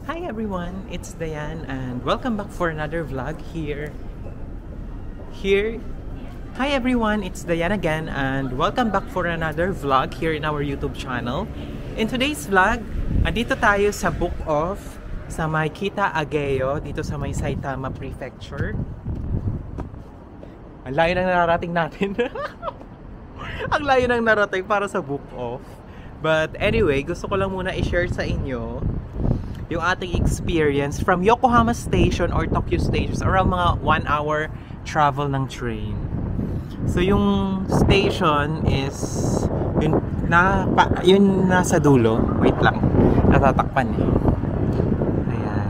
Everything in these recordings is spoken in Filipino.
Hi everyone, it's Dayan and welcome back for another vlog here. Hi everyone, it's Dayan again and welcome back for another vlog here in our YouTube channel. In today's vlog, andito tayo sa Book Off sa may Kita Ageo dito sa may Saitama Prefecture. Ang layo nang nararating natin. Ang layo nang narating para sa Book Off. But anyway, gusto ko lang muna i-share sa inyo yung ating experience from Yokohama Station or Tokyo Station, around mga 1 hour travel ng train. So yung station is yun nasa dulo. Wait lang, natatakpan eh. Ayan.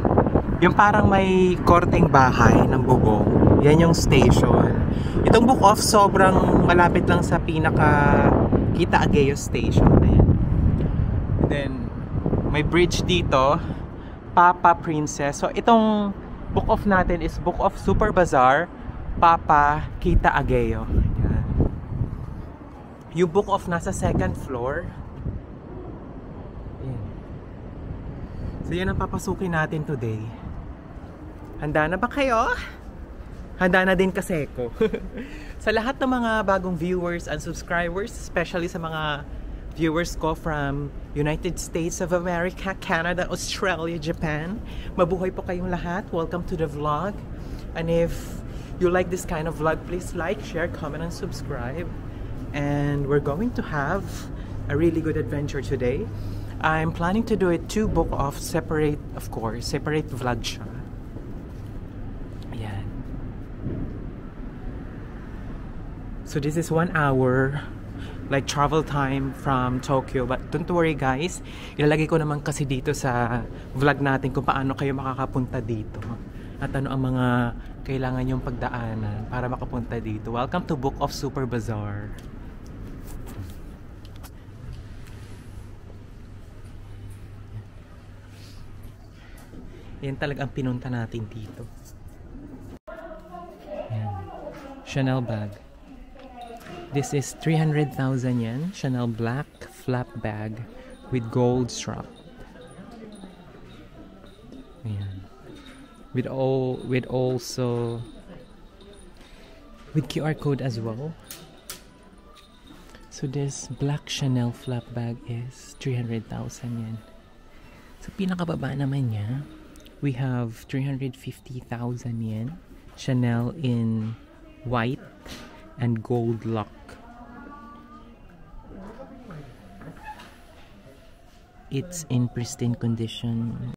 Yung parang may korteng bahay ng bubong, yan yung station. Itong Book Off sobrang malapit lang sa pinaka Kita Ageo Station. Ayan. And then may bridge dito, Papa Princess. So itong Book Off natin is Book Off Super Bazaar, Papa Kita Ageo. Ayan. Yung Book Off nasa second floor. Ayan. So yan ang papasukin natin today. Handa na ba kayo? Handa na din kasi ko. Sa lahat ng mga bagong viewers and subscribers, especially sa mga viewers ko from United States of America, Canada, Australia, Japan, mabuhay po kayong lahat. Welcome to the vlog. And if you like this kind of vlog, please like, share, comment, and subscribe. And we're going to have a really good adventure today. I'm planning to do it 2 Book Off separate, of course, separate vlog siya. Ayan. So this is 1 hour like travel time from Tokyo, but don't worry guys, ilalagay ko naman kasi dito sa vlog natin kung paano kayo makakapunta dito at ano ang mga kailangan yung pagdaanan para makapunta dito. Welcome to Book Off Super Bazaar. Yan talaga ang pinunta natin dito. Yan. Chanel bag. This is 300,000 yen, Chanel black flap bag with gold strap. Ayan. With QR code as well. So this black Chanel flap bag is 300,000 yen. Sa pinakababa naman niya, we have 350,000 yen, Chanel in white and gold lock. It's in pristine condition.